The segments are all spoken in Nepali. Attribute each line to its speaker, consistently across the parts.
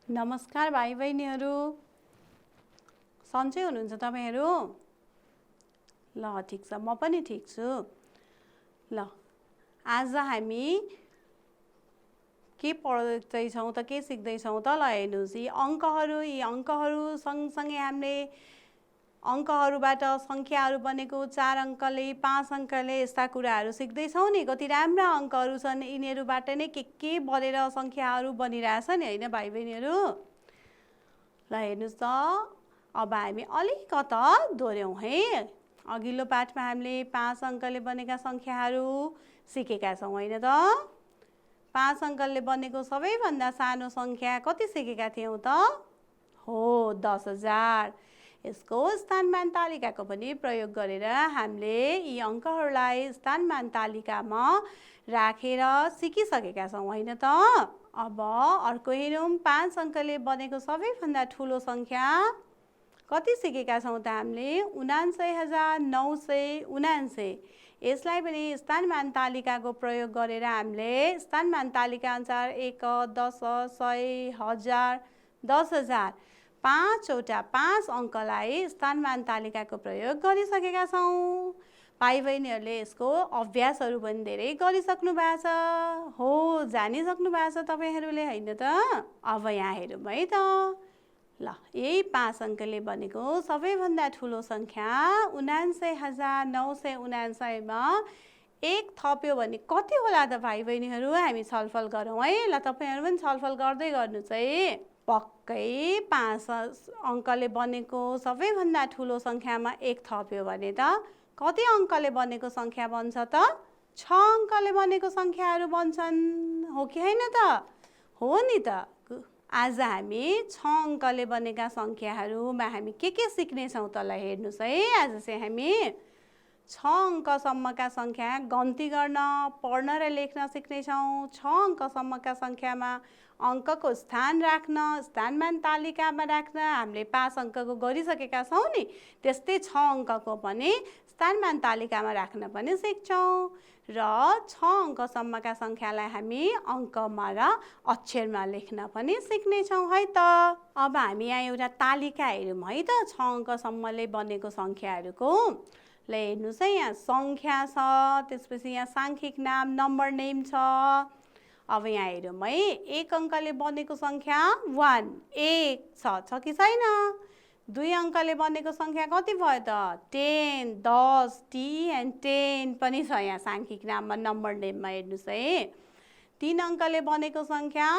Speaker 1: नमस्कार भाइ बहिनीहरू, सन्चै हुनुहुन्छ तपाईहरू? ल ठिक छ, म पनि ठिक छु। ल आज हामी के पढ्दैछौँ त, के सिक्दैछौँ त? ल हेर्नुहोस्, यी अङ्कहरू सँगसँगै हामीले अङ्कहरूबाट सङ्ख्याहरू बनेको 4 अङ्कले 5 अङ्कले यस्ता कुराहरू सिक्दैछौँ नि। कति राम्रा अङ्कहरू छन्, यिनीहरूबाट नै के बनेर सङ्ख्याहरू बनिरहेछ नि, होइन भाइ बहिनीहरू? ल हेर्नुहोस् त, अब हामी अलिकता दोहोऱ्यौँ है। अघिल्लो पाठमा हामीले 5 अङ्कले बनेका सङ्ख्याहरू सिकेका छौँ, होइन त? 5 अङ्कले बनेको सबैभन्दा सानो सङ्ख्या कति सिकेका थियौँ त? हो, 10,000। यसको स्थानमान तालिकाको पनि प्रयोग गरेर हामीले यी अङ्कहरूलाई स्थानमान तालिकामा राखेर सिकिसकेका छौँ, होइन त? अब अर्को हेरौँ, 5 अङ्कले बनेको सबैभन्दा ठुलो सङ्ख्या कति सिकेका छौँ त हामीले? 79,979। यसलाई पनि स्थानमान तालिकाको प्रयोग गरेर हामीले स्थानमान तालिका अनुसार 1, 10, 100, 1000, 10,000 5वटा 5 अङ्कलाई स्थानमान तालिकाको प्रयोग गरिसकेका छौँ। भाइ बहिनीहरूले यसको अभ्यासहरू पनि धेरै गरिसक्नु भएको छ। हो, जानिसक्नु भएको छ तपाईहरूले, होइन त? अब यहाँ हेरौँ है त। ल यही 5 अङ्कले बनेको सबैभन्दा ठुलो सङ्ख्या 79,979 मा 1 थप्यो भने कति होला त भाइ बहिनीहरू? हामी छलफल गरौँ है। ल तपाईँहरू पनि छलफल गर्दै गर्नुहोस् है। पक्कै 5 अङ्कले बनेको सबैभन्दा ठुलो सङ्ख्यामा 1 थप्यो भने त कति अङ्कले बनेको सङ्ख्या बन्छ त? 6 अङ्कले बनेको सङ्ख्याहरू बन्छन्, हो कि होइन त? हो नि त। आज हामी 6 अङ्कले बनेका सङ्ख्याहरूमा हामी के सिक्नेछौँ त? ल हेर्नुहोस् है। आज चाहिँ हामी 6 अङ्कसम्मका सङ्ख्या गन्ती गर्न, पढ्न र लेख्न सिक्नेछौँ। 6 अङ्कसम्मका सङ्ख्यामा अङ्कको स्थान राख्न, स्थानमान तालिकामा राख्न हामीले 5 अङ्कको गरिसकेका छौँ नि, त्यस्तै 6 अङ्कको पनि स्थानमान तालिकामा राख्न पनि सिक्छौँ। र 6 अङ्कसम्मका सङ्ख्यालाई हामी अङ्कमा र अक्षरमा लेख्न पनि सिक्नेछौँ है त। अब हामी यहाँ एउटा तालिका हेरौँ है त 6 अङ्कसम्मले बनेको सङ्ख्याहरूको। ल हेर्नुहोस् है, यहाँ सङ्ख्या छ, त्यसपछि यहाँ साङ्ख्यिक नाम, नम्बर नेम छ। अब यहाँ हेरौँ है, 1 अङ्कले बनेको सङ्ख्या 1, 1 छ कि छैन? 2 अङ्कले बनेको सङ्ख्या कति भयो त? 10, 10, T and 10 पनि छ यहाँ साङ्ख्यिक नाममा, नम्बर नेममा हेर्नुहोस् है। 3 अङ्कले बनेको सङ्ख्या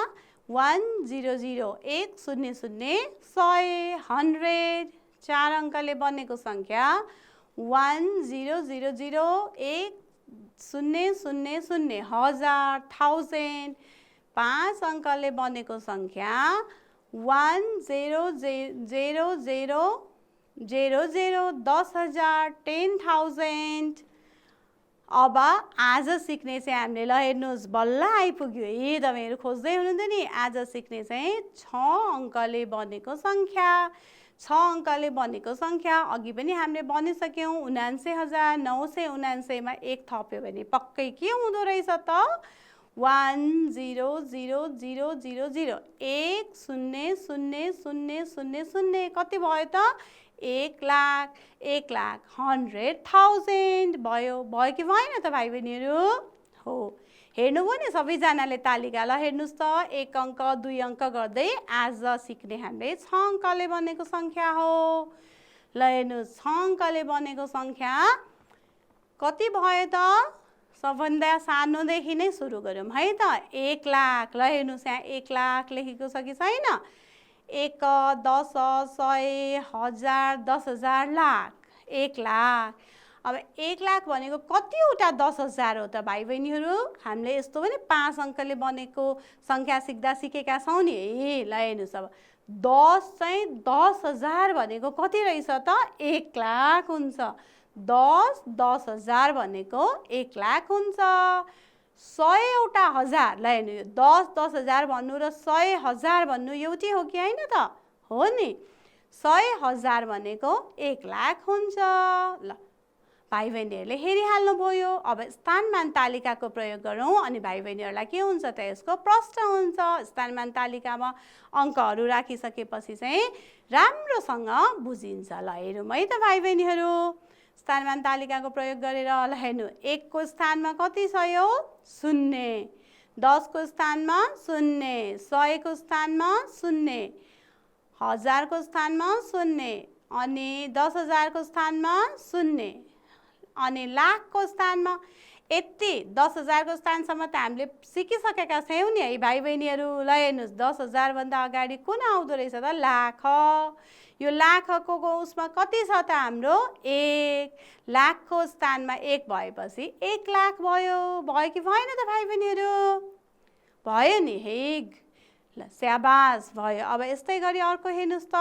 Speaker 1: 100, 100, 100, 100। 4 अङ्कले बनेको सङ्ख्या 1000, 1000, 1000, 1000। 5 अङ्कले बनेको सङ्ख्या 1000, 10,000, 10,000। अब आज सिक्ने चाहिँ हामीले, ल हेर्नुहोस् बल्ल आइपुग्यो है, तपाईँहरू खोज्दै हुनुहुन्थ्यो नि। आज सिक्ने चाहिँ 6 अङ्कले बनेको सङ्ख्या। 6 अङ्कले बनेको सङ्ख्या अघि पनि हामीले भनिसक्यौँ। 79,979 मा 1 थप्यो भने पक्कै के हुँदो रहेछ त? 100,000, 100,000 कति भयो त? 1 लाख, 1 लाख 100,000 भयो कि भएन त भाइ बहिनीहरू? हो, हेर्नुभयो नि सबैजनाले तालिका। ल हेर्नुहोस् त, 1 अङ्क 2 अङ्क गर्दै आज सिक्ने हामीले 6 अङ्कले बनेको सङ्ख्या हो। ल हेर्नुहोस्, 6 अङ्कले बनेको सङ्ख्या कति भयो त? सबभन्दा सानोदेखि नै सुरु गरौँ है त। 1 लाख। ल हेर्नुहोस् यहाँ 1 लाख लेखेको छ कि छैन? 1, 10, 100, 1000, 10,000, लाख, 1 लाख। अब 1 लाख भनेको कतिवटा 10,000 हो त भाइ बहिनीहरू? हामीले यस्तो पनि 5 अङ्कले बनेको सङ्ख्या सिक्दा सिकेका छौँ नि है। ल हेर्नुहोस्, अब 10 चाहिँ 10,000 भनेको कति रहेछ त? 1 लाख हुन्छ। 10, 10,000 भनेको 1 लाख हुन्छ। 100वटा हजार, ल हेर्नु, 10, 10,000 भन्नु र 100,000 भन्नु एउटै हो कि होइन त? हो नि। 100,000 भनेको 1 लाख हुन्छ। ल भाइ बहिनीहरूले हेरिहाल्नुभयो। अब स्थानमान तालिकाको प्रयोग गरौँ अनि भाइ बहिनीहरूलाई के हुन्छ त यसको प्रश्न हुन्छ। स्थानमान तालिकामा अङ्कहरू राखिसकेपछि चाहिँ राम्रोसँग बुझिन्छ। ल हेरौँ है त भाइ बहिनीहरू, स्थानमान तालिकाको प्रयोग गरेर। ल हेर्नु, 1 को स्थानमा कति छ यो? 0, 10 को स्थानमा 0, 100 को स्थानमा 0, 1000 को स्थानमा 0, अनि 10,000 को स्थानमा 0, अनि लाख को स्थानमा यति 10,000 को स्थानसम्म त हामीले सिकिसकेका छौँ नि है भाइ बहिनीहरू। ल हेर्नुहोस्, 10,000 भन्दा अगाडि कुन आउँदो रहेछ त? लाख। यो लाखको उसमा कति छ त हाम्रो? 1, लाखको स्थानमा 1 भएपछि 1 लाख भयो। भयो कि भएन त भाइ बहिनीहरू? भयो नि है। ल स्याबास, भयो। अब यस्तै गरी अर्को हेर्नुहोस् त,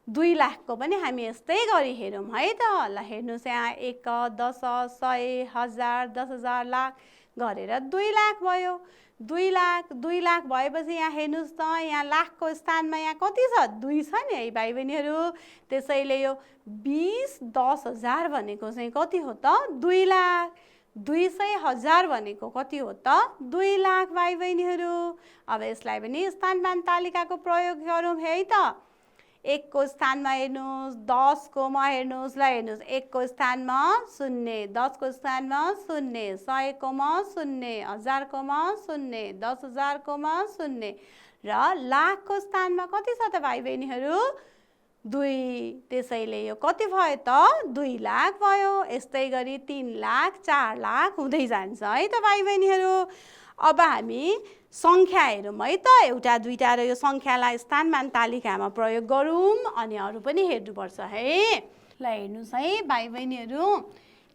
Speaker 1: 2 लाखको पनि हामी यस्तै गरी हेरौँ है त। ल हेर्नुहोस्, यहाँ 1, 10, 100, 1000, 10,000, लाख गरेर 2 लाख भयो। 2 लाख भएपछि यहाँ हेर्नुहोस् त, यहाँ लाखको स्थानमा यहाँ कति छ? 2 छ नि है भाइ बहिनीहरू। त्यसैले यो 20, 10,000 भनेको चाहिँ कति हो त? 2 लाख। 200,000 भनेको कति हो त? 2 लाख भाइ बहिनीहरू। अब यसलाई पनि स्थानमान तालिकाको प्रयोग गरौँ है त। 1 को स्थानमा हेर्नुहोस्, 10 कोमा हेर्नुहोस्। ल हेर्नुहोस्, 1 को स्थानमा 0, 10 को स्थानमा 0, 100 कोमा 0, 1000 कोमा 0, 10,000 कोमा 0 र लाखको स्थानमा कति छ त भाइ बहिनीहरू? 2। त्यसैले यो कति भयो त? 2 लाख भयो। यस्तै गरी 3 लाख, 4 लाख हुँदै जान्छ है त भाइ बहिनीहरू। अब हामी सङ्ख्या हेरौँ है त, एउटा दुईटा र यो सङ्ख्यालाई स्थानमान तालिकामा प्रयोग गरौँ अनि अरू पनि हेर्नुपर्छ है। ल हेर्नुहोस् है भाइ बहिनीहरू,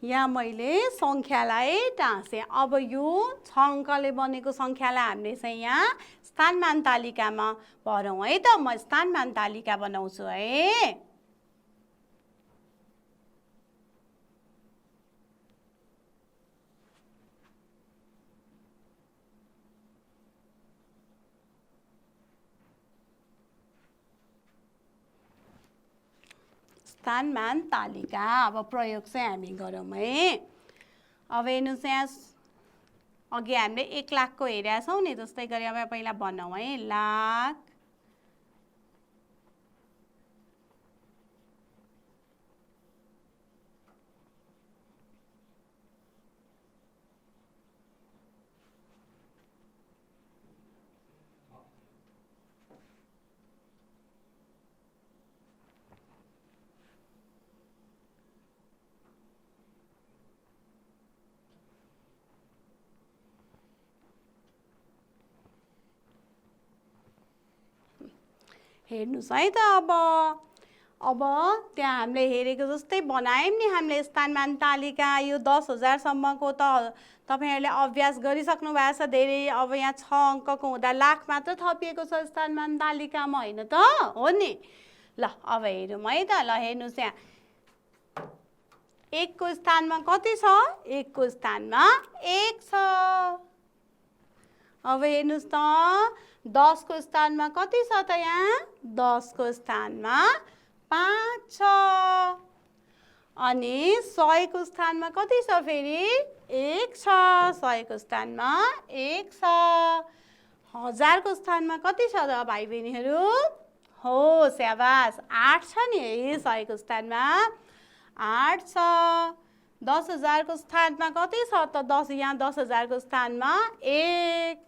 Speaker 1: यहाँ मैले सङ्ख्यालाई टाँसेँ। अब यो 6 अङ्कले बनेको सङ्ख्यालाई हामीले चाहिँ यहाँ स्थानमान तालिकामा भरौँ है त। म स्थानमान तालिका बनाउँछु है। स्थानमान तालिका अब प्रयोग चाहिँ हामी गरौँ है। अब हेर्नुहोस्, यहाँ अघि हामीले 1 लाखको हेरेका छौँ नि, जस्तै गरी अब पहिला बनाऊँ है। लाख, हेर्नुहोस् है त। अब त्यहाँ हामीले हेरेको जस्तै बनायौँ नि हामीले स्थानमान तालिका। यो 10,000 सम्मको त तपाईहरुले अभ्यास गरिसक्नु भएको छ धेरै। अब यहाँ 6 अङ्कको हुँदा लाख मात्र थपिएको छ स्थानमान तालिकामा, होइन त? हो नि। ल अब हेरौँ है त। ल हेर्नुहोस्, यहाँ 1 को स्थानमा कति छ? 1 को स्थानमा 1 छ। अब हेर्नुहोस् त, 10 को स्थानमा कति छ त? यहाँ 10 को स्थानमा 5 छ। अनि 100 को स्थानमा कति छ फेरि? 1 छ। 100 को स्थानमा 1 छ। 1000 को स्थानमा कति छ त भाइ बहिनीहरू? हो स्याबास, 8 छ नि है। 100 को स्थानमा 8 छ। 10,000 को स्थानमा कति छ त? यहाँ 10,000 को स्थानमा 1।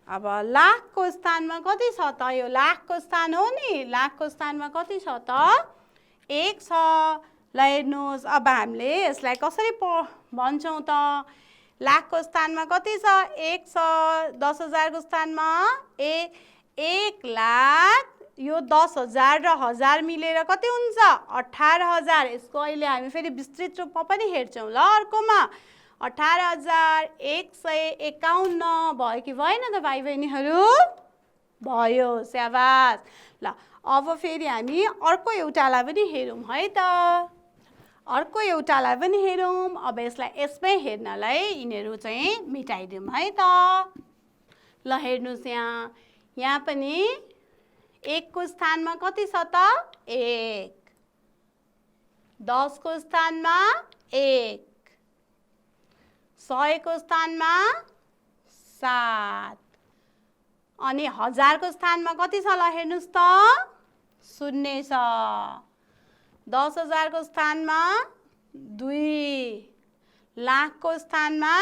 Speaker 1: अब लाख को स्थानमा कति छ त? यो लाख को स्थान हो नि। लाख को स्थानमा कति छ त? 1 छ। ल हेर्नुहोस्, अब हामीले यसलाई कसरी भन्छौँ त? लाख को स्थानमा कति छ? 1 छ। 10,000 को स्थानमा 1 लाख। यो 10,000 र 1000 मिलेर कति हुन्छ? 18,000। यसको अहिले हामी फेरि विस्तृत रूपमा पनि हेर्छौँ ल अर्कोमा। 18,151 भयो कि भएन त भाइ बहिनीहरू? भयो, स्याबास। ल अब फेरि हामी अर्को एउटालाई पनि हेरौँ है त। अर्को एउटालाई पनि हेरौँ। अब यसलाई यसमै हेर्नलाई यिनीहरू चाहिँ मेटाइदिउँ है त। ल हेर्नुहोस्, यहाँ पनि 1 को स्थानमा कति छ त? 1। 10 को स्थानमा 1, 100 को स्थानमा 7 अनि 1000 को स्थानमा कति छ ल हेर्नुस् त 0 छ। 10,000 को स्थानमा 2, लाख को स्थानमा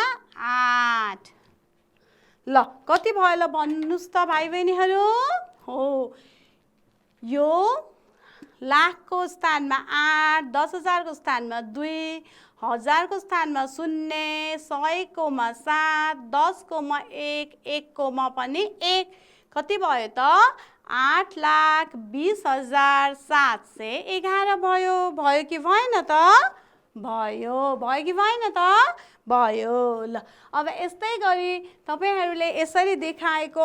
Speaker 1: 8। ल कति भयो ल भन्नुस् त भाइ बहिनीहरू? हो यो लाख को स्थानमा 8, 10,000 को स्थानमा 2, 1000 को स्थानमा 0, 100 कोमा 7, 10 कोमा 1, 1 कोमा पनि 1 कति भयो त 8,20,711 भयो। भयो कि भएन त? भयो। भयो कि भएन त? भयो। ल अब यस्तै गरी तपाईहरुले यसरी देखाएको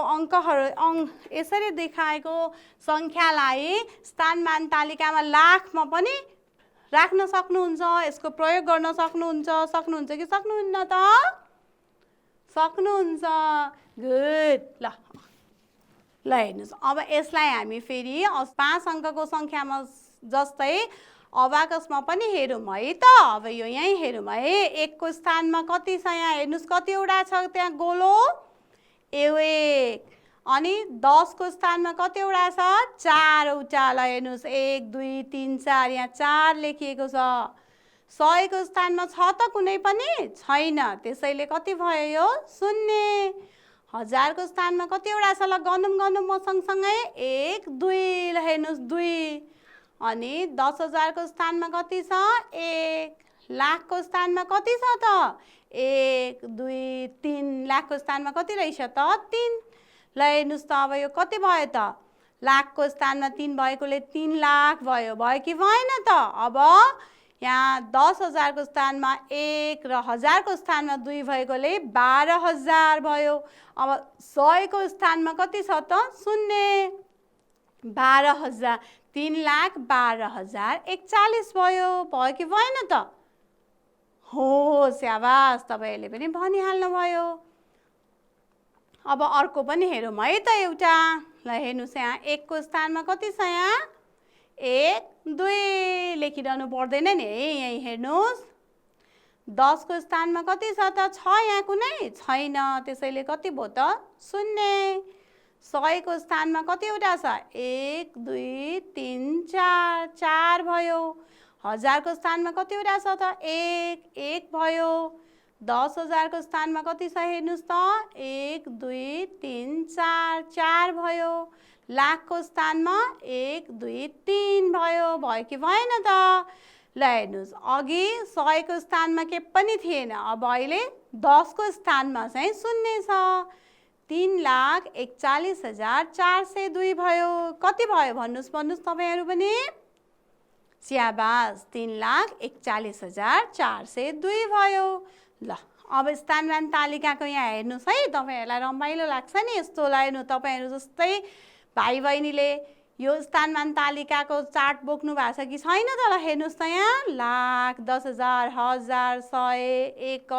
Speaker 1: यसरी देखाएको संख्यालाई स्थानमान तालिकामा लाखमा पनि राख्न सक्नुहुन्छ, यसको प्रयोग गर्न सक्नुहुन्छ कि सक्नुहुन्न त? सक्नुहुन्छ। गुड। ल हेर्नुस् अब यसलाई हामी फेरि 5 अङ्कको संख्यामा जस्तै अबाकसमा पनि हेरौँ है त। अब यो यही हेरौँ है। 1 को स्थानमा कति छ यहाँ हेर्नुस् कतिवटा छ त्यहाँ गोलो? 1। अनि 10 को स्थानमा कतिवटा छ? 4वटा। ल हेर्नुस् 1 2 3 4 यहाँ 4 लेखिएको छ। 100 को स्थानमा छ त कुनै पनि? छैन, त्यसैले कति भयो यो? 0। 1000 को स्थानमा कतिवटा छ? ल गनौँ म सँगसँगै 1 2। ल हेर्नुस् 2। अनि 10,000 को स्थानमा कति छ? 1। लाख को स्थानमा कति छ त? 1 2 3। लाख को स्थानमा कति रहेछ त? 3। ल हेर्नुस् त अब यो कति भयो त? लाख को स्थानमा 3 भएकोले 3 लाख भयो। भयो कि भएन त? अब यहाँ 10,000 को स्थानमा 1 र 1000 को स्थानमा 2 भएकोले 12,000 भयो। अब 100 को स्थानमा कति छ त? 0। 12,000। 3,12,041 भयो। भयो कि भएन त? हो स्याबास, तपाईहरुले पनि भनिहाल्नु भयो। अब अर्को पनि हेरौँ है त एउटा। ल हेर्नुस् यहाँ 1 को स्थानमा कति छ यहाँ? 1 2 लेखिरहनु पर्दैन नि है, यही हेर्नुस्। 10 को स्थानमा कति छ त? छ यहाँ कुनै? छैन, त्यसैले कति भयो त? 0। 100 को स्थानमा कतिवटा छ? 1 2 3 4 4 भयो। 1000 को स्थानमा कतिवटा छ त? 1 1 भयो। 10,000 को स्थानमा कति छ हेर्नुस् त? 1 2 3 4 4 भयो। लाख को स्थानमा 1 2 3 भयो। भयो कि भएन त? ल हेर्नुस् अघि 100 को स्थानमा के पनि थिएन, अब अहिले 10 को स्थानमा चाहिँ 0 छ। 3,41,402 भयो। कति भयो भन्नुस् तपाईहरु पनि? स्याबास, 3,41,402 भयो। ल अब स्थानमान तालिकाको यहाँ हेर्नुस् है, तपाईहरुलाई रमाइलो लाग्छ नि यस्तो लाइनु। तपाईहरु जस्तै भाइ बहिनीले यो स्थानमान तालिकाको चार्ट बोक्नु भएको छ कि छैन त? ल हेर्नुस् त यहाँ लाख 10,000 1000 100 1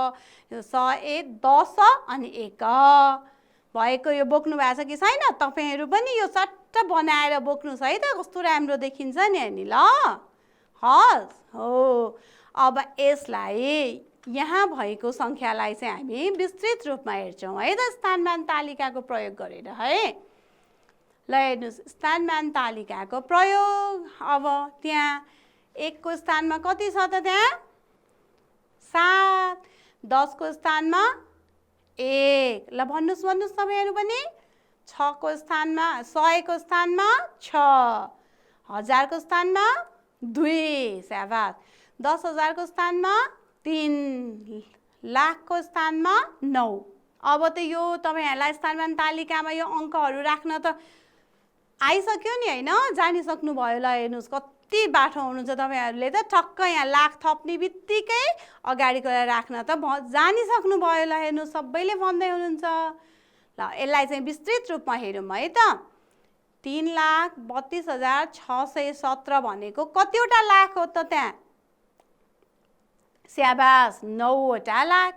Speaker 1: 100 10 अनि 1 भएको यो बोक्नु भएको छ कि छैन? तपाईहरु पनि यो सट्ट बनाएर बोक्नुस् है त, कस्तो राम्रो देखिन्छ नि अनि। ल हस् हो। अब यसलाई यहाँ भएको संख्यालाई चाहिँ हामी विस्तृत रूपमा हेर्छौं है त स्थानमान तालिकाको प्रयोग गरेर है। ल हेर्नुस् स्थानमान तालिकाको प्रयोग। अब त्यहाँ 1 को स्थानमा कति छ त? त्यहाँ 7। 10 को स्थानमा 1। ल भन्नुस् तपाईहरु पनि? 6 को स्थानमा 100 को स्थानमा 6। 1000 को स्थानमा 2। स्याबास। 10,000 को स्थानमा 3। लाख को स्थानमा 9। अब त यो तपाईहरुलाई स्थानमान तालिकामा यो अंकहरु राख्न त आइसक्यो नि हैन? जानिसक्नु भयो। ल हेर्नुस् कति बाठो हुनुहुन्छ तपाईहरुले त। ठक्क यहाँ लाख थप्ने बित्तिकै अगाडिकोलाई राख्न त जानिसक्नु भयो। ल हेर्नुस् सबैले भन्दै हुनुहुन्छ। ल यसलाई चाहिँ विस्तृत रूपमा हेरौँ है त। 3,32,617 भनेको कतिवटा लाख हो त त्यहाँ? स्याबास, 9वटा लाख।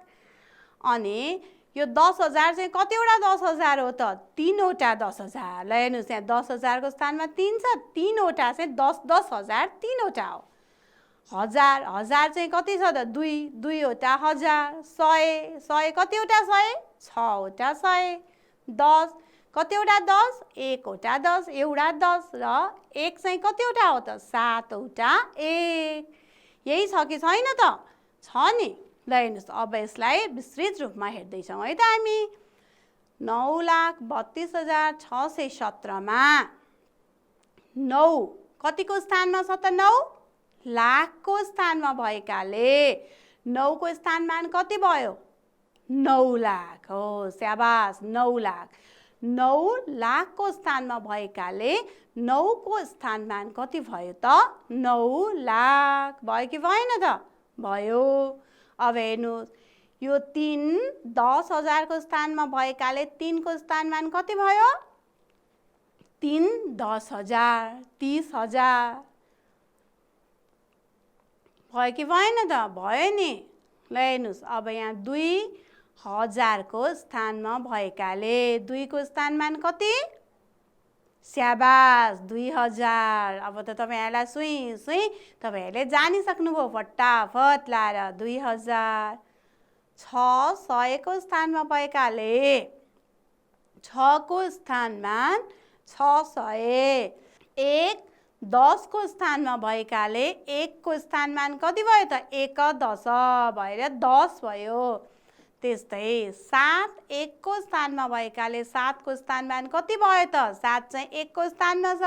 Speaker 1: अनि यो 10,000 चाहिँ कतिवटा 10,000 हो त? 3वटा 10,000। ल हेर्नुस् यहाँ 10,000 को स्थानमा 3 छ, 3वटा चाहिँ 10,000 3वटा हो। हजार, हजार चाहिँ कति छ त? 2, 2वटा हजार, 100, 100 कतिवटा 100? 6वटा 100, 10 कतिवटा 10? 1वटा 10, एउटा 10 र 1 चाहिँ कतिवटा हो त? 7वटा 1। यही छ कि छैन त? छ नि। ल हेर्नुहोस्, अब यसलाई विस्तृत रूपमा हेर्दैछौँ है त हामी। 9,32,617 मा 9 कतिको स्थानमा छ त? 9 लाखको स्थानमा भएकाले 9 को स्थानमान कति भयो? 9 लाख हो। स्याबास, 9 लाख। 9 लाखको स्थानमा भएकाले 9 को स्थानमान कति भयो त? 9 लाख भयो कि भएन त? भयो। अब हेर्नुहोस्, यो 3 10,000 को स्थानमा भएकाले 3 को स्थानमान कति भयो? 3 10,000, 30,000 भयो कि भएन त? भयो नि। ल हेर्नुहोस्, अब यहाँ 2,000 को स्थानमा भएकाले 2 को स्थानमान कति? स्याबास, 2,000। अब त तपाईहरुलाई सुई तपाईहरुले जानिसक्नुभयो फटाफट लाएर। 2,000 6 100 को स्थानमा भएकाले 6 को स्थानमान 600। 1 10 को स्थानमा भएकाले 1 को स्थानमान कति भयो त? 1 10 भएर 10 भयो। त्यस्तै 7 1 को स्थानमा भएकाले 7 को स्थानमान कति भयो त? 7 चाहिँ 1 को स्थानमा छ,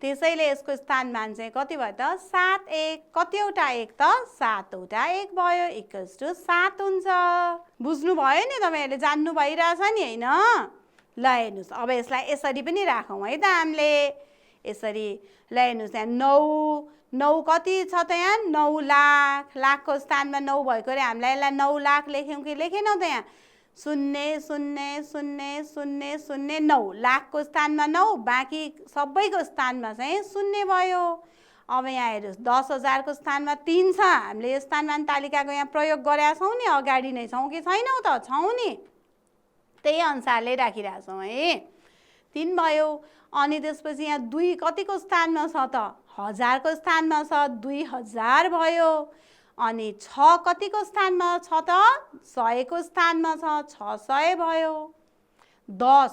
Speaker 1: त्यसैले यसको स्थानमान चाहिँ कति भयो त? 7 1। कतिवटा 1 त? 7वटा 1 भयो, इक्वल्स टु 7 हुन्छ। बुझ्नु भयो नि? तपाईहरुले जान्नु भइरहेछ नि हैन? ल हेर्नुस्, अब यसलाई यसरी पनि राखौँ है त हामीले। यसरी ल हेर्नुस्, यहाँ 9 कति छ त? यहाँ 9 लाख। लाखको स्थानमा 9 भएको रे, हामीलाई यसलाई 9 लाख लेख्यौँ कि लेखेनौँ त? यहाँ 0 0 0 0 0 9 लाखको स्थानमा 9, बाँकी सबैको स्थानमा चाहिँ 0 भयो। अब यहाँ हेर्नुहोस्, 10,000 को स्थानमा 3 छ। हामीले यो स्थानमान तालिकाको यहाँ प्रयोग गरेका छौँ नि, अगाडि नै छौँ कि छैनौँ त? छौँ नि, त्यही अनुसारले राखिरहेछौँ है। 3 भयो। अनि त्यसपछि यहाँ 2 कतिको स्थानमा छ त? 1000 को स्थानमा छ, 2000 भयो। अनि 6 कतिको स्थानमा छ त? 100 को स्थानमा छ, 600 भयो। 10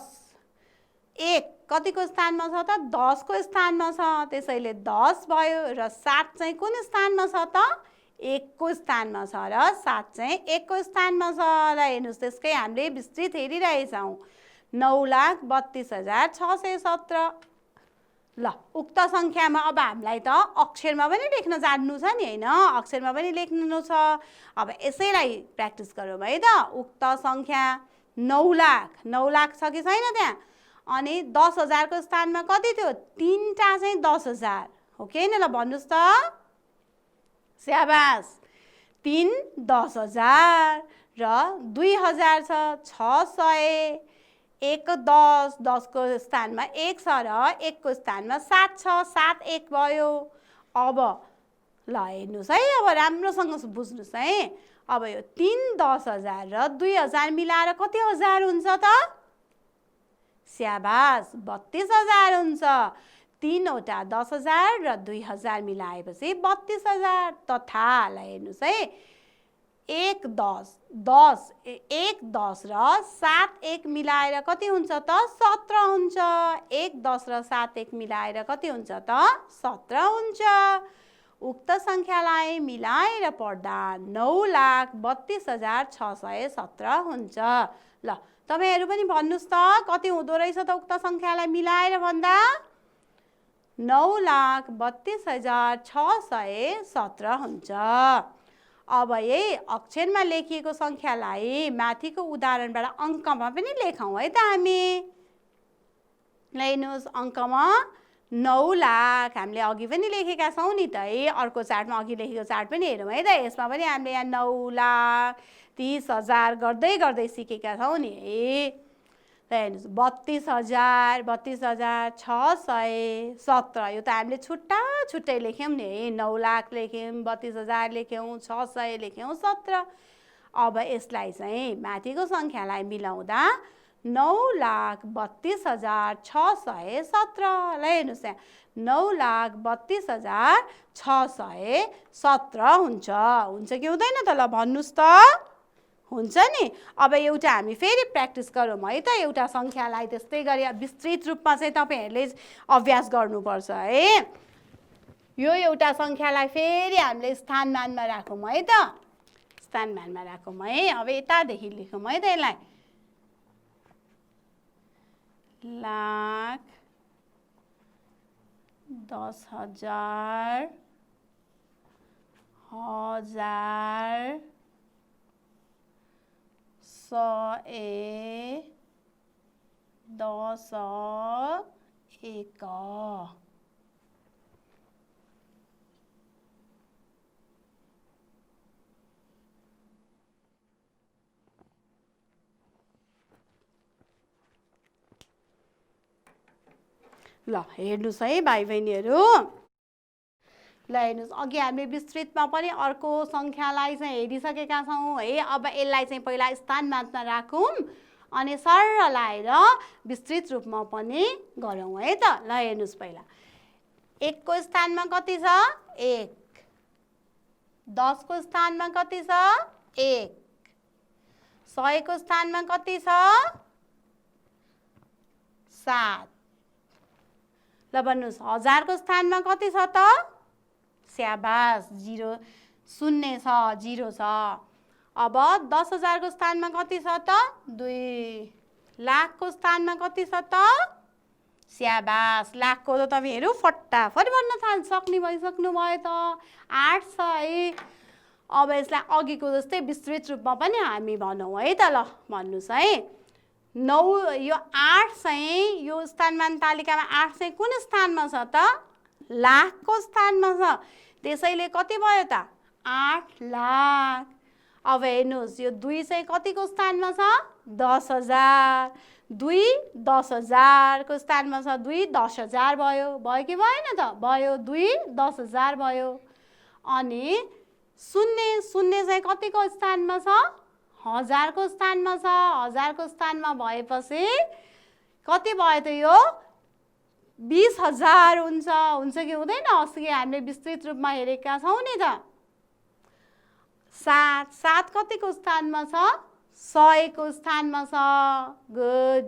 Speaker 1: 1 कतिको स्थानमा छ त? 10 को स्थानमा छ, त्यसैले 10 भयो। र 7 चाहिँ कुन स्थानमा छ त? 1 को स्थानमा छ र 7 चाहिँ 1 को स्थानमा छ। र हेर्नुहोस्, त्यसकै हामीले विस्तृत हेरिरहेछौँ। 9,32,617। ल, उक्त सङ्ख्यामा अब हामीलाई त अक्षरमा पनि लेख्न जान्नु छ नि हैन? अक्षरमा पनि लेख्नु छ। अब यसैलाई प्र्याक्टिस गरौँ है त। उक्त सङ्ख्या 9 लाख। 9 लाख छ कि छैन त्यहाँ? अनि 10,000 को स्थानमा कति थियो? 3टा चाहिँ 10,000 हो कि हैन? ल भन्नुस् त। स्याबास, 3 10,000 र 2,000 छ, 600। 1 10, 10 को स्थानमा 1 छ र 1 को स्थानमा 7 छ, 7 1 भयो। अब ल हेर्नुहोस् है, अब राम्रोसँग बुझ्नुहोस् है। अब यो 3 10,000 र 2,000 मिलाएर कति हजार हुन्छ त? स्याबास, 32,000 हुन्छ। 3वटा 10,000 र 2,000 मिलाएपछि 32,000 तथा। ल हेर्नुहोस् है, 1 10 1 10 र 7 1 मिलाएर कति हुन्छ त? 17 हुन्छ। 1 10 र 7 1 मिलाएर कति हुन्छ त? 17 हुन्छ। उक्त सङ्ख्यालाई मिलाएर पढ्दा 9,32,617 हुन्छ। ल तपाईहरु पनि भन्नुस् त, कति हुँदो रहेछ त उक्त सङ्ख्यालाई मिलाएर भन्दा? 9,32,617 हुन्छ। अब यही अक्षरमा लेखिएको सङ्ख्यालाई माथिको उदाहरणबाट अङ्कमा पनि लेखौँ है त हामी। हेर्नुहोस्, अङ्कमा 9 लाख हामीले अघि पनि लेखेका छौँ नि त है। अर्को चार्टमा अघि लेखेको चार्ट पनि हेरौँ है त। यसमा पनि हामीले यहाँ 9,30,000 गर्दै सिकेका छौँ नि है। हेर्नुहोस्, 32,000 32,617। यो त हामीले छुट्टै लेख्यौँ नि है। 9 लाख लेख्यौँ, 32,000 लेख्यौँ, 600 लेख्यौँ, 17। अब यसलाई चाहिँ माथिको सङ्ख्यालाई मिलाउँदा 9,32,617। ल हेर्नुहोस् यहाँ 9,32,617 हुन्छ कि हुँदैन त? ल भन्नुहोस् त। हुन्छ नि। अब एउटा हामी फेरि प्र्याक्टिस गरौँ है त। एउटा सङ्ख्यालाई त्यस्तै गरी विस्तृत रूपमा चाहिँ तपाईँहरूले अभ्यास गर्नुपर्छ है। यो एउटा सङ्ख्यालाई फेरि हामीले स्थानमानमा राखौँ है त। स्थानमानमा राखौँ है। अब यतादेखि लेखौँ है त यसलाई। लाख, 10,000, 1,000, 100, 10, 1। ल हेर्नुहोस् है भाइ बहिनीहरू। ल हेर्नुहोस् अघि हामीले विस्तृतमा पनि अर्को सङ्ख्यालाई चाहिँ हेरिसकेका छौँ है। अब यसलाई चाहिँ पहिला स्थानमानमा राखौँ अनि सरर लाएर विस्तृत रूपमा पनि गरौँ है त। ल हेर्नुहोस् पहिला 1 को स्थानमा कति छ? 1। 10 को स्थानमा कति छ? 1। 100 को स्थानमा कति छ? 7। ल भन्नुहोस् 1000 को स्थानमा कति छ त? स्याबास 0 शून्य छ, 0 छ। अब 10,000 को स्थानमा कति छ त? 2। लाख को स्थानमा कति छ त? स्याबास लाखको त तपाईँहरू फटाफट भन्न सक्ने भइसक्नु भयो त। 8 छ है। अब यसलाई अघिको जस्तै विस्तृत रूपमा पनि हामी भनौँ है त। ल भन्नुहोस् है। 9 यो 8 चाहिँ यो स्थानमान तालिकामा 8 चाहिँ कुन स्थानमा छ त? लाखको स्थानमा छ। त्यसैले कति भयो त? 8 लाख। अब हेर्नुहोस् यो 2 चाहिँ कतिको स्थानमा छ? 10,000। 2 10,000 को स्थानमा छ। 2 10,000 भयो। भयो कि भएन त? भयो। 2 10,000 भयो। अनि 0 0 चाहिँ कतिको स्थानमा छ? 1000 को स्थानमा छ। 1000 को स्थानमा भएपछि कति भयो त? यो 20,000 हुन्छ। हुन्छ कि हुँदैन? अस्ति हामीले विस्तृत रूपमा हेरेका छौँ नि त। 7 7 कतिको स्थानमा छ? 100 को स्थानमा छ। गुड।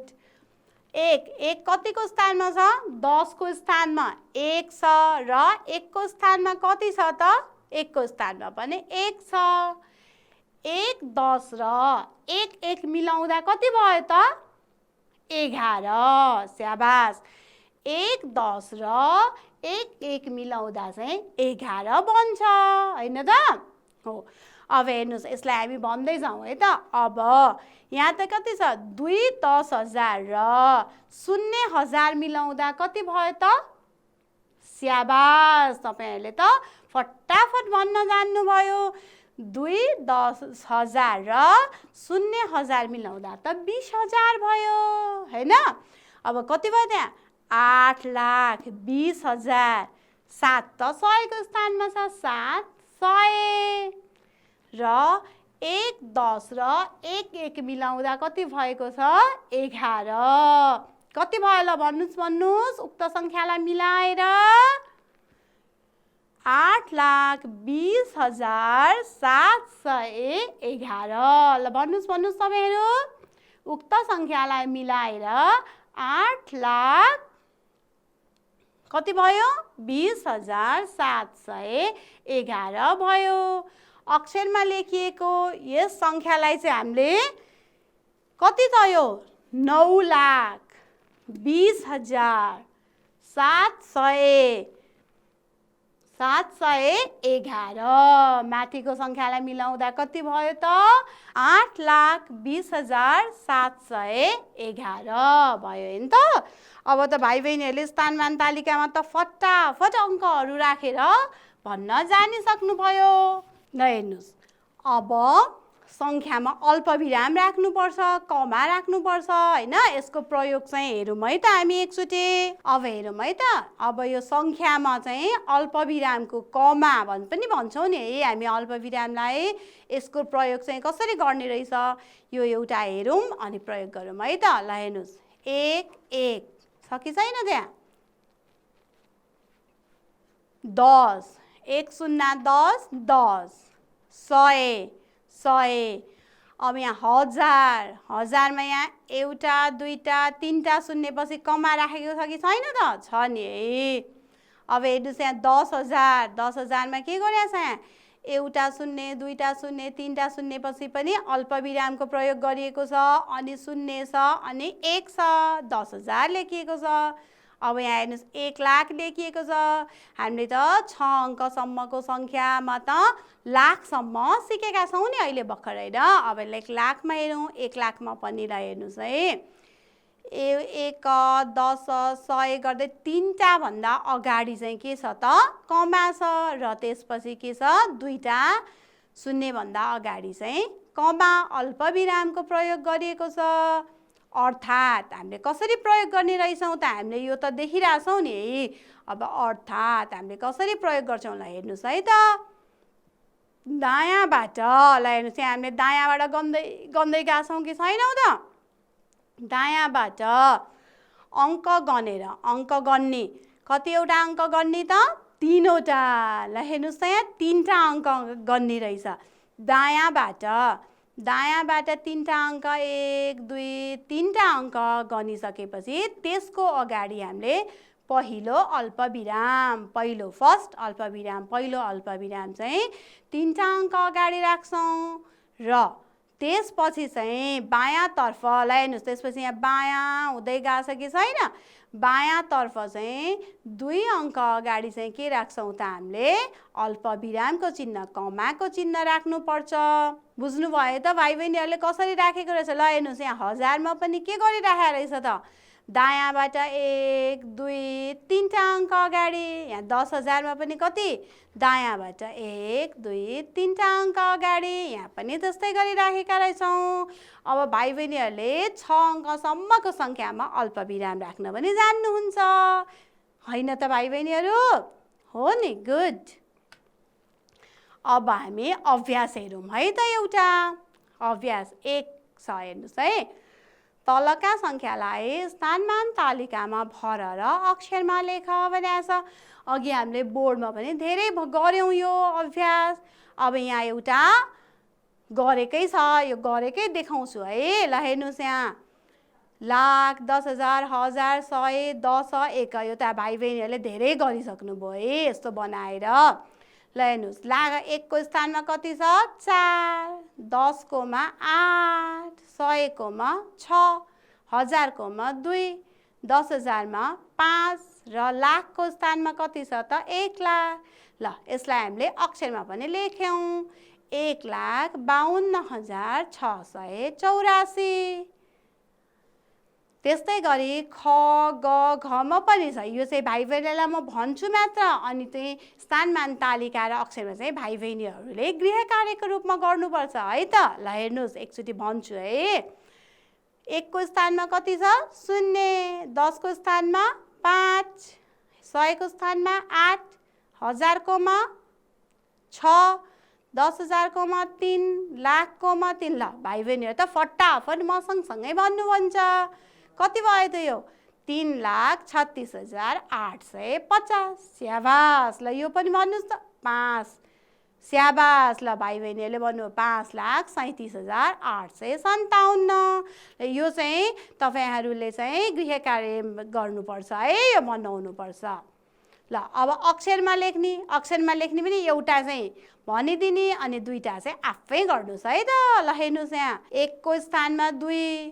Speaker 1: 1 1 कतिको स्थानमा छ? 10 को स्थानमा 1 छ र 1 को स्थानमा कति छ त? 1 को स्थानमा पनि 1 छ। 1 10 र 1 1 मिलाउँदा कति भयो त? 11। स्याबास 1 10 र 1 1 मिलाउँदा चाहिँ 11 बन्छ हैन त? हो। अब हेर्नुहोस् यसलाई हामी भन्दै जाउँ है त। अब यहाँ त कति छ? 2 10,000 र 0,000 मिलाउँदा कति भयो त? स्याबास तपाईहरुले त फटाफट भन्न जान्नुभयो। 2 10,000 र 0,000 मिलाउँदा त 20,000 भयो हैन? अब कति भयो त्यहाँ? 8,20,000। 7 त 100 को स्थानमा छ। 7 100 र 1 10 र 1 1 मिलाउँदा कति भएको छ? 11। कति भयो ल भन्नुस् भन्नुस् उक्त संख्यालाई मिलाएर? 8,20,711। ल भन्नुस् भन्नुस् तपाईहरु उक्त संख्यालाई मिलाएर 8 लाख कति भयो? 20,711 भयो। अक्षरमा लेखिएको यस संख्यालाई चाहिँ हामीले कति त यो? 9,20,711। माथिको संख्यालाई मिलाउँदा कति भयो त? 8,20,711 भयो हैन त? अब त भाइ बहिनीहरुले स्थानमान तालिकामा त फटाफट अंकहरु राखेर भन्न जानिसक्नु भयो। ल हेर्नुस् अब सङ्ख्यामा अल्पविराम राख्नुपर्छ, कमा राख्नुपर्छ हैन। यसको प्रयोग चाहिँ हेरौँ है त हामी एकचोटि। अब हेरौँ है त। अब यो सङ्ख्यामा चाहिँ अल्पविरामको कमा पनि भन्छौँ नि है हामी अल्पविरामलाई। यसको प्रयोग चाहिँ कसरी गर्ने रहेछ यो एउटा हेरौँ अनि प्रयोग गरौँ है त। ल हेर्नुहोस् 1 1 छ कि छैन त्यहाँ? 10 1 0 10 10 100 100। अब यहाँ 1000 1000मा यहाँ एउटा दुईटा तीनटा शून्य पछि कमा राखेको छ कि छैन त? छ नि है। अब हेर्नुहोस् यहाँ 10,000 10,000मा के गरेको छ यहाँ एउटा शून्य दुईटा शून्य तीनटा शून्य पछि पनि अल्पविरामको प्रयोग गरिएको छ अनि शून्य छ अनि 1 छ 10,000 लेखिएको छ। अब यहाँ हेर्नुहोस् 1 लाख लेखिएको छ। हामीले त 6 अङ्कसम्मको सङ्ख्यामा त लाखसम्म सिकेका छौँ नि अहिले भर्खर होइन। अब 1 लाखमा हेरौँ 1 लाखमा पनि ल हेर्नुहोस् है 1 10 100 गर्दै तीनटा भन्दा अगाडि चाहिँ के छ त कमा छ र त्यसपछि के छ दुईटा शून्य भन्दा अगाडि चाहिँ कमा अल्पविरामको प्रयोग गरिएको छ। अर्थात् हामीले कसरी प्रयोग गर्ने रहेछौँ त हामीले यो त देखिरहेछौँ नि है। अब अर्थात् हामीले कसरी प्रयोग गर्छौँ ल हेर्नुहोस् है त। दायाँबाट ल हेर्नुहोस् यहाँ हामीले दायाँबाट गन्दै गएका छौँ कि छैनौँ त? दायाँबाट अङ्क गनेर अङ्क गन्ने कतिवटा अङ्क गन्ने त? 3वटा। ल हेर्नुहोस् त यहाँ 3टा अङ्क गन्ने रहेछ। दायाँबाट 3टा अङ्क 1 2 3टा अङ्क गनिसकेपछि त्यसको अगाडि हामीले पहिलो अल्पविराम फर्स्ट अल्पविराम पहिलो अल्पविराम चाहिँ 3टा अङ्क अगाडि राख्छौँ र त्यसपछि चाहिँ बायाँतर्फ ल हेर्नुहोस् त्यसपछि यहाँ बायाँ हुँदै गएछ कि छैन? बायाँतर्फ चाहिँ 2 अङ्क अगाडि चाहिँ के राख्छौँ त हामीले अल्पविरामको चिन्ह कमाको चिन्ह राख्नुपर्छ। बुझ्नुभयो त भाइ बहिनीहरूले कसरी राखेको रहेछ? ल हेर्नुहोस् यहाँ 1000मा पनि के गरिराखेको रहेछ त? दायाँबाट 1 2 3टा अङ्क अगाडि। यहाँ 10,000मा पनि कति? दायाँबाट 1 2 3टा अङ्क अगाडि। यहाँ पनि त्यस्तै गरिराखेका रहेछौँ। अब भाइ बहिनीहरूले 6 अङ्कसम्मको सङ्ख्यामा अल्पविराम राख्न पनि जान्नुहुन्छ होइन त भाइ बहिनीहरू? हो नि, गुड। अब हामी अभ्यास हेरौँ है त एउटा। अभ्यास 1 छ हेर्नुहोस् है। तलका सङ्ख्यालाई स्थानमान तालिकामा भर र अक्षरमा लेख भनेको छ। अघि हामीले बोर्डमा पनि धेरै गऱ्यौँ यो अभ्यास। अब यहाँ एउटा गरेकै छ यो गरेकै देखाउँछु है। ल हेर्नुहोस् यहाँ लाख 10,000 1000 100 10 1 यो त भाइ बहिनीहरूले धेरै गरिसक्नुभयो है यस्तो बनाएर। ल हेर्नुहोस् लाख 1 को स्थानमा कति छ? 4 10 कोमा 8 100 कोमा 6 1000 कोमा 2 10,000मा 5 र लाखको स्थानमा कति छ त? 1 लाख। ल यसलाई हामीले अक्षरमा पनि लेख्यौँ 1,52,684। त्यस्तै गरी ख ग घमा पनि छ। यो चाहिँ भाइ बहिनीलाई म भन्छु मात्र अनि चाहिँ स्थानमान तालिका र अक्षरमा चाहिँ भाइ बहिनीहरूले गृह कार्यको रूपमा गर्नुपर्छ है त। ल हेर्नुहोस् एकचोटि भन्छु है। 1 को स्थानमा कति छ? 0 10 को स्थानमा 5 100 को स्थानमा 8 1000 कोमा 6 10,000 कोमा 3 लाख कोमा 3। ल भाइ बहिनीहरू त फटाफट म सँगसँगै भन्नुहुन्छ। कति भयो त यो? 3,36,850। स्याबास। ल यो पनि भन्नुहोस् त 5। स्याबास। ल भाइ बहिनीहरूले भन्नु 5,37,857। यो चाहिँ तपाईँहरूले चाहिँ गृह कार्य गर्नुपर्छ है यो बनाउनुपर्छ। ल अब अक्षरमा लेख्ने पनि एउटा चाहिँ भनिदिने अनि दुईटा चाहिँ आफै गर्नुहोस् है त। ल हेर्नुहोस् यहाँ 1 को स्थानमा 2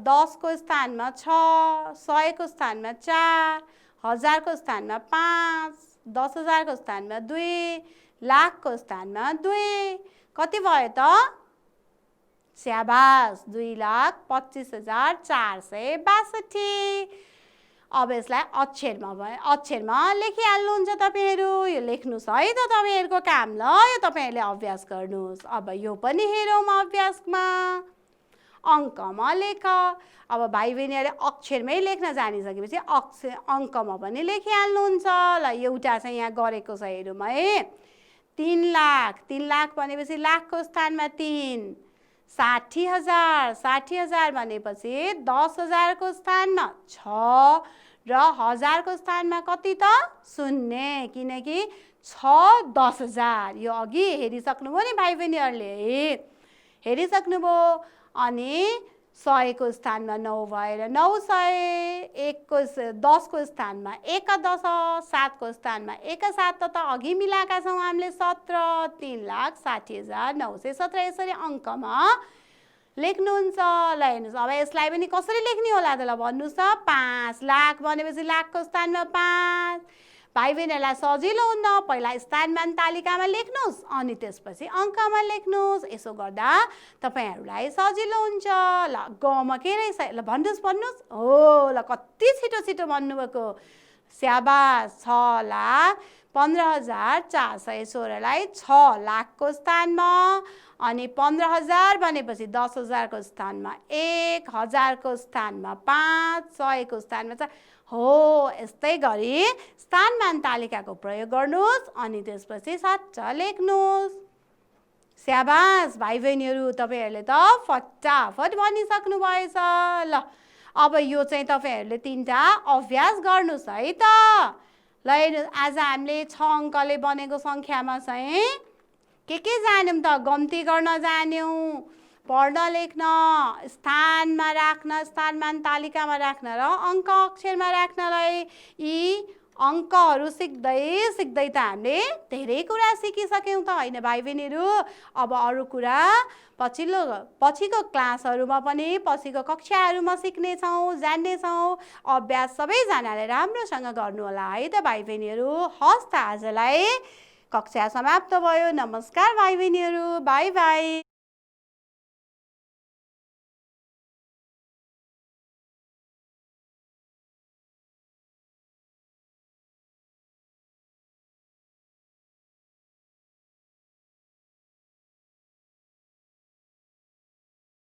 Speaker 1: 10 को स्थानमा 6 100 को स्थानमा 4 1000 को स्थानमा 5 10,000 को स्थानमा 2 लाखको स्थानमा 2 कति भयो त? स्याबास 2,25,462। अब यसलाई अक्षरमा लेखिहाल्नुहुन्छ तपाईँहरू। यो लेख्नुहोस् है त तपाईँहरूको काम। ल यो तपाईँहरूले अभ्यास गर्नुहोस्। अब यो पनि हेरौँ अभ्यासमा। अङ्कमा लेख। अब भाइ बहिनीहरूले अक्षरमै लेख्न जानिसकेपछि अङ्कमा पनि लेखिहाल्नुहुन्छ। ल एउटा चाहिँ यहाँ गरेको छ हेरौँ है। 3 लाख। 3 लाख भनेपछि लाखको स्थानमा 3। 60,000 भनेपछि 10,000को स्थानमा 6 र हजारको स्थानमा कति त 0, किनकि 6 10,000। यो अघि हेरिसक्नुभयो नि भाइ बहिनीहरूले, हेरिसक्नुभयो। अनि 100को स्थानमा 9 भएर 900, 10को स्थानमा 1 10, 7को स्थानमा 1 7 त अघि मिलाएका छौँ हामीले 17। 3,60,917 यसरी अङ्कमा लेख्नुहुन्छ। ल हेर्नुहोस् अब यसलाई पनि कसरी लेख्ने होला त? ल भन्नुहोस् त। 5 लाख भनेपछि लाखको स्थानमा 5। भाइ बहिनीहरूलाई सजिलो हुन्न, पहिला स्थानमान तालिकामा लेख्नुहोस् अनि त्यसपछि अङ्कमा लेख्नुहोस्। यसो गर्दा तपाईँहरूलाई सजिलो हुन्छ। ल गमा के रहेछ? ल भन्नुहोस्। हो ल कति छिटो भन्नुभएको। स्याबास। 6,15,416लाई 6 लाखको स्थानमा अनि 15,000 भनेपछि 10,000को स्थानमा 1, हजारको स्थानमा 5, 100को स्थानमा 4। हो यस्तै गरी स्थानमान तालिकाको प्रयोग गर्नुहोस् अनि त्यसपछि सट्ट लेख्नुहोस्। स्याबास भाइ बहिनीहरू, तपाईँहरूले त फटाफट भनिसक्नु भएछ। ल अब यो चाहिँ तपाईँहरूले 3टा अभ्यास गर्नुहोस् है त। ल हेर्नुहोस् आज हामीले 6 अङ्कले बनेको सङ्ख्यामा चाहिँ के जान्यौँ त? गन्ती गर्न जान्यौँ, पढ्न लेख्न, स्थानमा राख्न, स्थानमान तालिकामा राख्न र अङ्क अक्षरमा राख्नलाई। यी अङ्कहरू सिक्दै त हामीले धेरै कुरा सिकिसक्यौँ त होइन भाइ बहिनीहरू? अब अरू कुरा पछिको क्लासहरूमा पनि पछिको कक्षाहरूमा सिक्नेछौँ, जान्नेछौँ। अभ्यास सबैजनाले राम्रोसँग गर्नु होला है त भाइ बहिनीहरू। हस् त आजलाई कक्षा समाप्त भयो। नमस्कार भाइ बहिनीहरू, बाई बाई।